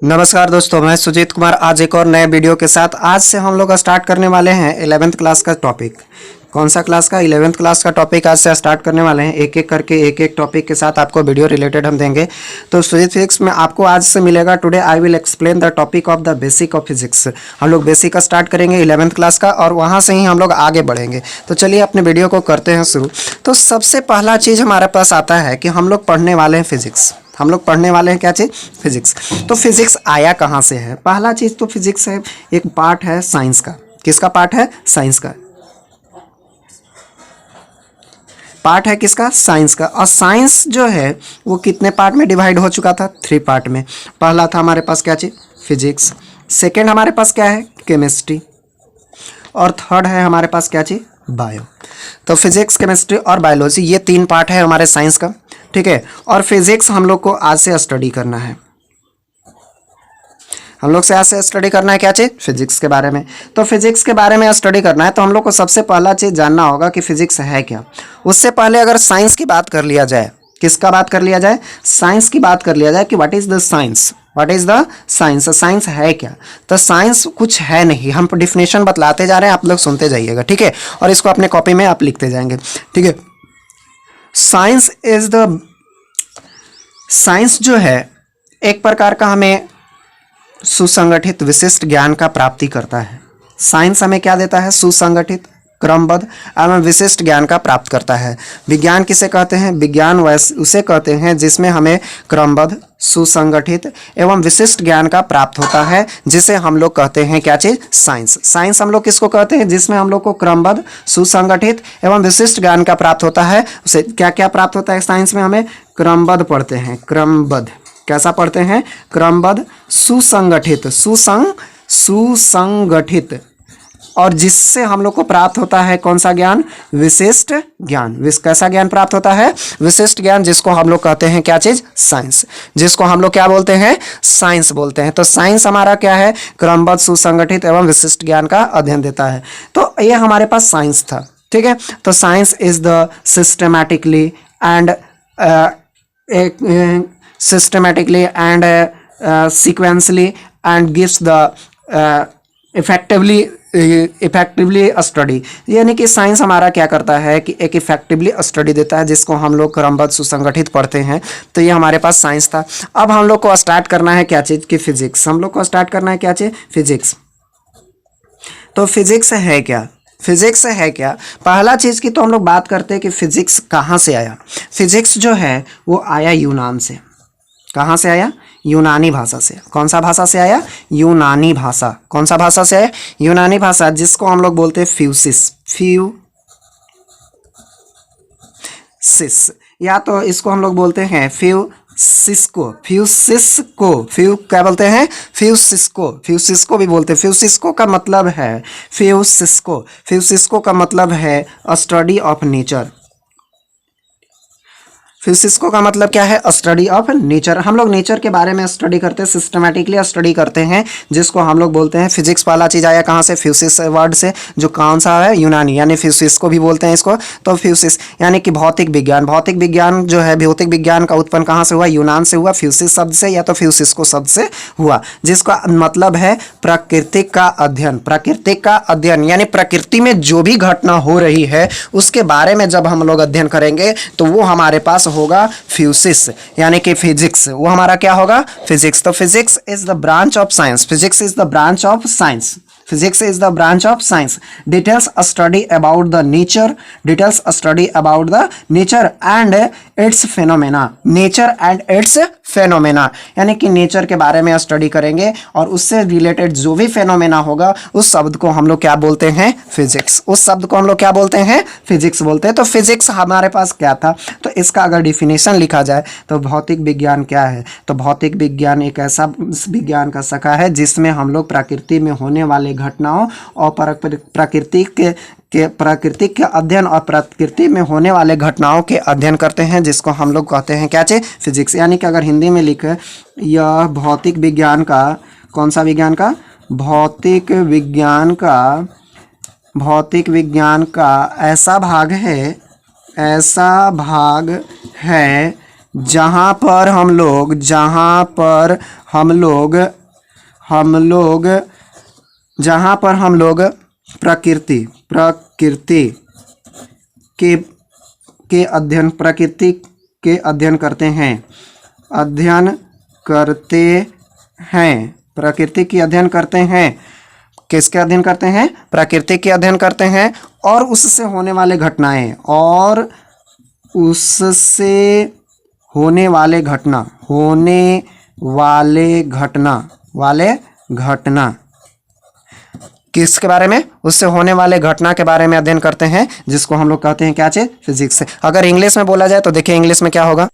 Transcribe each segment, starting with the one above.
नमस्कार दोस्तों, मैं सुजीत कुमार आज एक और नए वीडियो के साथ। आज से हम लोग स्टार्ट करने वाले हैं 11th क्लास का टॉपिक। कौन सा क्लास का? 11th क्लास का टॉपिक आज से स्टार्ट करने वाले हैं। एक एक करके एक एक टॉपिक के साथ आपको वीडियो रिलेटेड हम देंगे। तो सुजीत फिजिक्स में आपको आज से मिलेगा। Today I will explain the topic of the basic of physics. हम लोग बेसिक का स्टार्ट करेंगे 11th क्लास का और वहाँ से ही हम लोग आगे बढ़ेंगे। तो चलिए अपने वीडियो को करते हैं शुरू। तो सबसे पहला चीज़ हमारे पास आता है कि हम लोग पढ़ने वाले हैं फिजिक्स। हम लोग पढ़ने वाले हैं क्या चीज़? फिजिक्स। तो फिजिक्स आया कहाँ से है? पहला चीज़ तो फिजिक्स है, एक पार्ट है साइंस का। किसका पार्ट है? साइंस का पार्ट है। किसका? साइंस का। और साइंस जो है वो कितने पार्ट में डिवाइड हो चुका था? 3 पार्ट में। पहला था हमारे पास क्या चीज़? फिजिक्स। सेकेंड हमारे पास क्या है? केमिस्ट्री। और थर्ड है हमारे पास क्या चीज़? बायो। तो फिजिक्स, केमिस्ट्री और बायोलॉजी, ये 3 पार्ट है हमारे साइंस का। ठीक है। और फिजिक्स हम लोग को आज से स्टडी करना है। हम लोग से आज से स्टडी करना है क्या चीज़? फिजिक्स के बारे में। तो फिजिक्स के बारे में स्टडी करना है तो हम लोग को सबसे पहला चीज़ जानना होगा कि फिजिक्स है क्या। उससे पहले अगर साइंस की बात कर लिया जाए, किसका बात कर लिया जाए? साइंस की बात कर लिया जाए कि what is the science. What is the science? Science है क्या? तो साइंस कुछ है नहीं। हम डिफिनेशन बतलाते जा रहे हैं, आप लोग सुनते जाइएगा। ठीक है। और इसको अपने कॉपी में आप लिखते जाएंगे। ठीक है। साइंस इज द साइंस जो है एक प्रकार का हमें सुसंगठित विशिष्ट ज्ञान का प्राप्ति करता है। साइंस हमें क्या देता है? सुसंगठित, क्रमबद्ध एवं विशिष्ट ज्ञान का प्राप्त करता है। विज्ञान किसे कहते हैं? विज्ञान उसे कहते हैं जिसमें हमें क्रमबद्ध, सुसंगठित एवं विशिष्ट ज्ञान का प्राप्त होता है, जिसे हम लोग कहते हैं क्या चीज़? साइंस। साइंस हम लोग किसको कहते हैं? जिसमें हम लोग को क्रमबद्ध, सुसंगठित एवं विशिष्ट ज्ञान का प्राप्त होता है। उसे क्या क्या प्राप्त होता है साइंस में? हमें क्रमबद्ध पढ़ते हैं। क्रमबद्ध कैसा पढ़ते हैं? क्रमबद्ध, सुसंगठित, सुसंगठित, और जिससे हम लोग को प्राप्त होता है कौन सा ज्ञान? विशिष्ट ज्ञान। कैसा ज्ञान प्राप्त होता है? विशिष्ट ज्ञान, जिसको हम लोग कहते हैं क्या चीज? साइंस। जिसको हम लोग क्या बोलते हैं? साइंस बोलते हैं। तो साइंस हमारा क्या है? क्रमबद्ध, सुसंगठित एवं विशिष्ट ज्ञान का अध्ययन देता है। तो ये हमारे पास साइंस था। ठीक है। तो science is the systematically and systematically and sequentially and gives the effectively study. यानी कि साइंस हमारा क्या करता है कि एक इफेक्टिवली स्टडी देता है, जिसको हम लोग क्रमबद्ध, सुसंगठित पढ़ते हैं। तो ये हमारे पास साइंस था। अब हम लोग को स्टार्ट करना है क्या चीज़? की फिजिक्स। हम लोग को स्टार्ट करना है क्या चीज़? फिजिक्स। तो फिजिक्स है क्या? फिजिक्स है क्या? पहला चीज़ की तो हम लोग बात करते हैं कि फिजिक्स कहाँ से आया। फिजिक्स जो है वो आया यूनान से। कहाँ से आया? यूनानी भाषा से। कौन सा भाषा से आया? यूनानी भाषा। कौन सा भाषा से आया? यूनानी भाषा, जिसको हम लोग बोलते हैं फ्यूसिस। फ्यूसिस, या तो इसको हम लोग बोलते हैं फ्यूसिस्को। फ्यूसिस्को, क्या बोलते हैं? फ्यूसिस्को। फ्यूसिस्को भी बोलते हैं। फ्यूसिस्को का मतलब है फ्यूसिस्को। फ्यूसिस्को का मतलब है स्टडी ऑफ नेचर। फिजिक्स का मतलब क्या है? Study of nature. हम लोग नेचर के बारे में स्टडी करते हैं, सिस्टमैटिकली स्टडी करते हैं, जिसको हम लोग बोलते हैं फिजिक्स। वाला चीज़ आया कहाँ से? फ्यूसिस वर्ड से, जो कौन सा है? यूनानी, यानी फ्यूसिस को भी बोलते हैं इसको। तो फ्यूसिस यानी कि भौतिक विज्ञान। भौतिक विज्ञान जो है, भौतिक विज्ञान का उत्पन्न कहाँ से हुआ? यूनान से हुआ, फ्यूसिस शब्द से या तो फ्यूसिस्को शब्द से हुआ, जिसका मतलब है प्रकृति का अध्ययन। प्रकृति का अध्ययन यानी प्रकृति में जो भी घटना हो रही है उसके बारे में जब हम लोग अध्ययन करेंगे तो वो हमारे पास होगा फ्यूसिस, यानी कि फिजिक्स। वो हमारा क्या होगा? फिजिक्स। तो physics is the branch of science. Physics is the branch of science. Physics is the branch of science. Details study about the nature. Details study about the nature and its phenomena. Nature and its phenomena यानी कि nature के बारे में study करेंगे और उससे related जो भी फेनोमेना होगा उस शब्द को हम लोग क्या बोलते हैं? फिजिक्स। उस शब्द को हम लोग क्या बोलते हैं? फिजिक्स बोलते हैं। तो फिजिक्स हमारे पास क्या था? तो इसका अगर डिफिनेशन लिखा जाए तो भौतिक विज्ञान क्या है? तो भौतिक विज्ञान एक ऐसा विज्ञान का शाखा है जिसमें हम लोग प्रकृति में होने वाले घटनाओं और प्रकृति के अध्ययन और प्रकृति में होने वाले घटनाओं के अध्ययन करते हैं, जिसको हम लोग कहते हैं क्या चीज़? फिजिक्स। यानी कि अगर हिंदी में लिखे, यह भौतिक विज्ञान का, कौन सा विज्ञान का? भौतिक विज्ञान का ऐसा भाग है जहाँ पर हम लोग जहाँ पर हम लोग प्रकृति के अध्ययन करते हैं प्रकृति की अध्ययन करते हैं। किसके अध्ययन करते हैं? प्रकृति के अध्ययन करते हैं और उससे होने वाले घटनाएं किसके बारे में? उससे होने वाले घटना के बारे में अध्ययन करते हैं, जिसको हम लोग कहते हैं क्या चीज? फिजिक्स। अगर इंग्लिश में बोला जाए तो देखिए इंग्लिश में क्या होगा,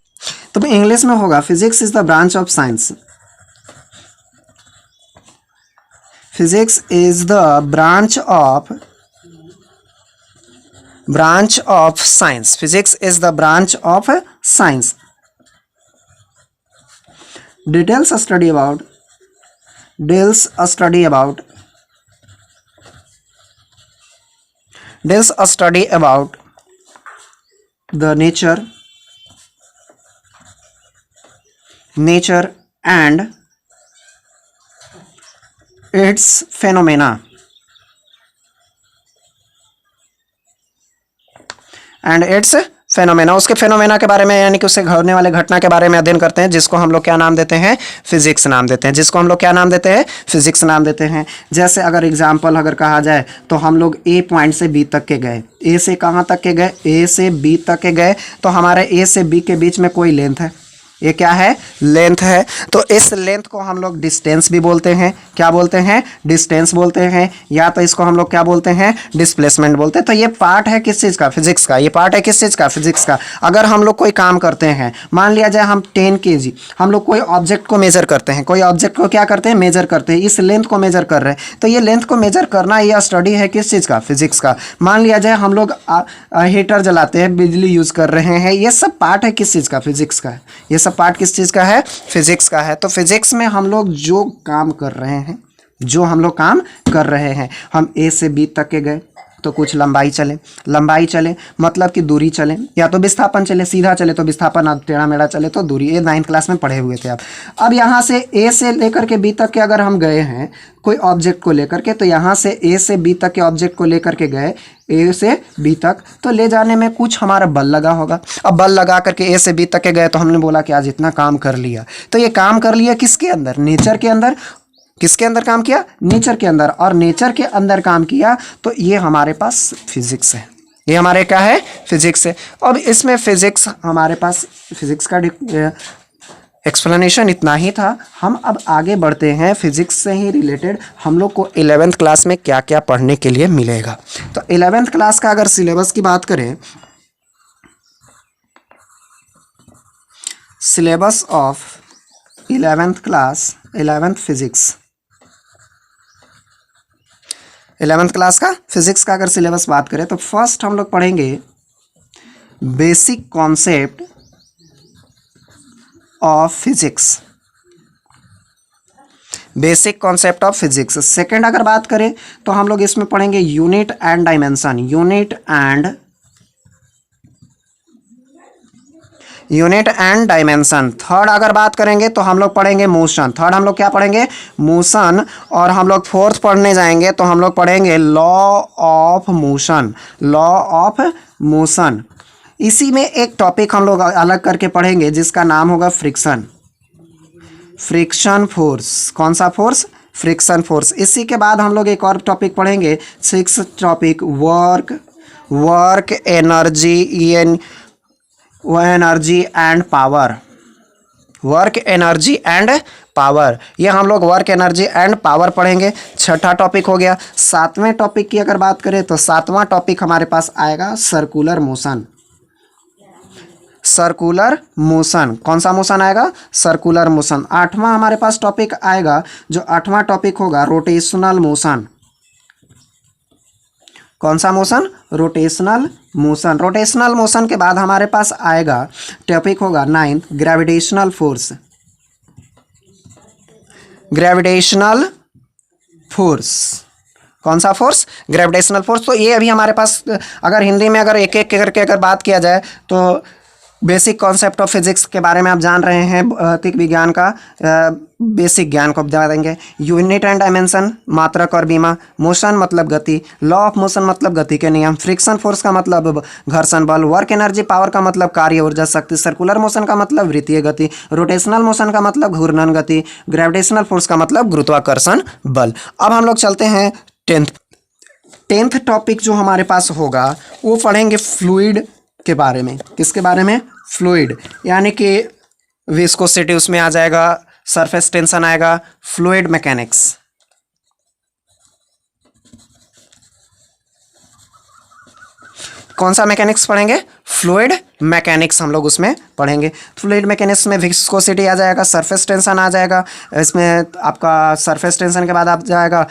तो इंग्लिश में होगा physics is the branch of science. Physics is the branch of science. Physics is the branch of science. Details a study about the nature and its phenomena उसके फेनोमेना के बारे में, यानी कि उससे होने वाले घटना के बारे में अध्ययन करते हैं, जिसको हम लोग क्या नाम देते हैं? फिजिक्स नाम देते हैं। फिजिक्स नाम देते हैं। जैसे अगर एग्जाम्पल अगर कहा जाए तो हम लोग ए पॉइंट से बी तक के गए, ए से कहाँ तक के गए? ए से बी तक के गए, तो हमारे ए से बी के बीच में कोई लेंथ है, ये क्या है? लेंथ है। तो इस लेंथ को हम लोग डिस्टेंस भी बोलते हैं। क्या बोलते हैं? डिस्टेंस बोलते हैं, या तो इसको हम लोग क्या बोलते हैं? डिस्प्लेसमेंट बोलते हैं। तो ये पार्ट है किस चीज़ का? फिजिक्स का। ये पार्ट है किस चीज़ का? फिजिक्स का। अगर हम लोग कोई काम करते हैं, मान लिया जाए हम 10 kg, हम लोग कोई ऑब्जेक्ट को मेजर करते हैं, कोई ऑब्जेक्ट को क्या करते हैं? मेजर करते हैं। इस लेंथ को मेजर कर रहे हैं, तो ये लेंथ को मेजर करना यह स्टडी है किस चीज़ का? फिजिक्स का। मान लिया जाए हम लोग हीटर जलाते हैं, बिजली यूज़ कर रहे हैं, ये सब पार्ट है किस चीज़ का? फिजिक्स का। ये सब पार्ट किस चीज़ का है? फिजिक्स का है। तो फिजिक्स में हम लोग जो काम कर रहे हैं, हम ए से बी तक के गए तो कुछ लंबाई चले मतलब कि दूरी चले, या तो विस्थापन चले, सीधा चले तो विस्थापन, टेढ़ा मेढ़ा चले तो दूरी। ये 9th क्लास में पढ़े हुए थे आप। अब यहाँ से ए से लेकर के बी तक के अगर हम गए हैं कोई ऑब्जेक्ट को लेकर के, तो यहाँ से ए से बी तक के ऑब्जेक्ट को लेकर के गए ए से बी तक, तो ले जाने में कुछ हमारा बल लगा होगा। अब बल लगा करके ए से बी तक के गए, तो हमने बोला कि आज इतना काम कर लिया। तो ये काम कर लिया किसके अंदर? नेचर के अंदर। किसके अंदर काम किया? नेचर के अंदर। और नेचर के अंदर काम किया, तो ये हमारे पास फिजिक्स है। ये हमारे क्या है? फिजिक्स है। अब इसमें फिजिक्स हमारे पास, फिजिक्स का एक्सप्लेनेशन इतना ही था। हम अब आगे बढ़ते हैं। फिजिक्स से ही रिलेटेड हम लोग को 11th क्लास में क्या क्या पढ़ने के लिए मिलेगा। तो 11th क्लास का अगर सिलेबस की बात करें, syllabus of 11th class, 11th physics, 11th class का फिजिक्स का अगर सिलेबस बात करें, तो फर्स्ट हम लोग पढ़ेंगे basic concept of physics. Basic concept of physics. Second अगर बात करें तो हम लोग इसमें पढ़ेंगे unit and dimension. Unit and dimension. Third अगर बात करेंगे तो हम लोग पढ़ेंगे मोशन। थर्ड हम लोग क्या पढ़ेंगे? मोशन। और हम लोग फोर्थ पढ़ने जाएंगे तो हम लोग पढ़ेंगे लॉ ऑफ मोशन। इसी में एक टॉपिक हम लोग अलग करके पढ़ेंगे जिसका नाम होगा फ्रिक्शन फोर्स। कौन सा फोर्स? Friction force. इसी के बाद हम लोग एक और टॉपिक पढ़ेंगे, 6th topic work energy and power. Work energy and power, ये हम लोग वर्क एनर्जी एंड पावर पढ़ेंगे। छठा टॉपिक हो गया। 7वें टॉपिक की अगर बात करें तो 7वां टॉपिक हमारे पास आएगा सर्कुलर मोशन। कौन सा मोशन आएगा? Circular motion. 8वां हमारे पास टॉपिक आएगा, जो 8वां टॉपिक होगा रोटेशनल मोशन। कौन सा मोशन? रोटेशनल मोशन के बाद हमारे पास आएगा टॉपिक होगा 9th ग्रेविटेशनल फोर्स। कौन सा फोर्स? Gravitational force. तो ये अभी हमारे पास, अगर हिंदी में अगर एक एक करके अगर बात किया जाए तो बेसिक कॉन्सेप्ट ऑफ फिजिक्स के बारे में आप जान रहे हैं, भौतिक विज्ञान का बेसिक ज्ञान को बता देंगे। यूनिट एंड डायमेंशन, मात्रक और बीमा। मोशन मतलब गति, लॉ ऑफ मोशन मतलब गति के नियम। फ्रिक्शन फोर्स का मतलब घर्षण बल। वर्क एनर्जी पावर का मतलब कार्य ऊर्जा शक्ति। सर्कुलर मोशन का मतलब वृत्तीय गति। रोटेशनल मोशन का मतलब घूर्णन गति। ग्रेविटेशनल फोर्स का मतलब गुरुत्वाकर्षण बल। अब हम लोग चलते हैं टेंथ टॉपिक जो हमारे पास होगा वो पढ़ेंगे फ्लूइड के बारे में। किसके बारे में? फ्लूइड, यानी कि विस्कोसिटी उसमें आ जाएगा, सरफेस टेंशन आएगा, फ्लूइड मैकेनिक्स। कौन सा मैकेनिक्स पढ़ेंगे? फ्लूइड मैकेनिक्स हम लोग उसमें पढ़ेंगे। फ्लूइड मैकेनिक्स में विस्कोसिटी आ जाएगा, सरफेस टेंशन आ जाएगा, इसमें आपका सरफेस टेंशन के बाद आ जाएगा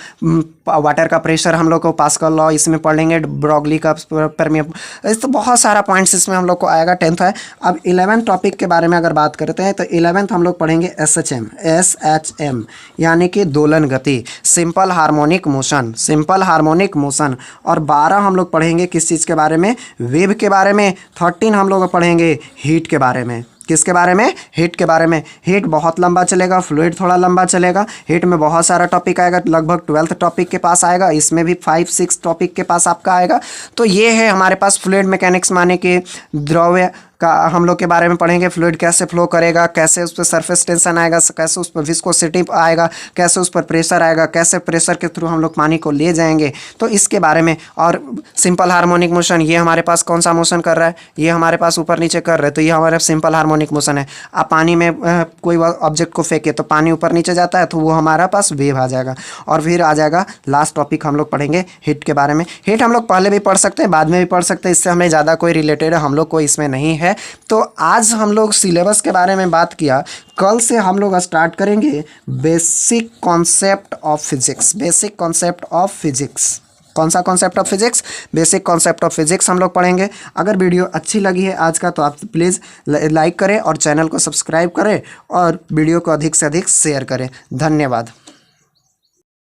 वाटर का प्रेशर, हम लोग को पास्कल लॉ इसमें पढ़ लेंगे, ब्रॉगली का परमिएब, इस तो बहुत सारा पॉइंट्स इसमें हम लोग को आएगा। 10th है। अब 11th टॉपिक के बारे में अगर बात करते हैं तो 11th हम लोग पढ़ेंगे SHM यानी कि दोलन गति, simple harmonic motion, simple harmonic motion. और 12 हम लोग पढ़ेंगे किस चीज़ के बारे में? वेव के बारे में। 13 हम लोग पढ़ेंगे हीट के बारे में। किसके बारे में? हीट के बारे में। हीट बहुत लंबा चलेगा, फ्लूइड थोड़ा लंबा चलेगा। हीट में बहुत सारा टॉपिक आएगा, लगभग 12th टॉपिक के पास आएगा, इसमें भी 5-6 टॉपिक के पास आपका आएगा। तो ये है हमारे पास फ्लूइड मैकेनिक्स, माने कि द्रव्य का हम लोग के बारे में पढ़ेंगे। फ्लूइड कैसे फ्लो करेगा, कैसे उस पर सरफेस टेंशन आएगा, कैसे उस पर विस्कोसिटी आएगा, कैसे उस पर प्रेशर आएगा, कैसे प्रेशर के थ्रू हम लोग पानी को ले जाएंगे, तो इसके बारे में। और सिंपल हार्मोनिक मोशन, ये हमारे पास कौन सा मोशन कर रहा है? ये हमारे पास ऊपर नीचे कर रहे हैं, तो ये हमारे सिंपल हार्मोनिक मोशन है। आप पानी में कोई ऑब्जेक्ट को फेंके तो पानी ऊपर नीचे जाता है, तो वो हमारा पास वेव आ जाएगा। और फिर आ जाएगा लास्ट टॉपिक हम लोग पढ़ेंगे हीट के बारे में। हीट हम लोग पहले भी पढ़ सकते हैं, बाद में भी पढ़ सकते हैं, इससे हमें ज़्यादा कोई रिलेटेड हम लोग को इसमें नहीं है। तो आज हम लोग सिलेबस के बारे में बात किया, कल से हम लोग स्टार्ट करेंगे basic concept of physics. Basic concept of physics, कौन सा concept of physics? Basic concept of physics हम लोग पढ़ेंगे। अगर वीडियो अच्छी लगी है आज का तो आप प्लीज़ लाइक करें और चैनल को सब्सक्राइब करें और वीडियो को अधिक से अधिक शेयर करें। धन्यवाद।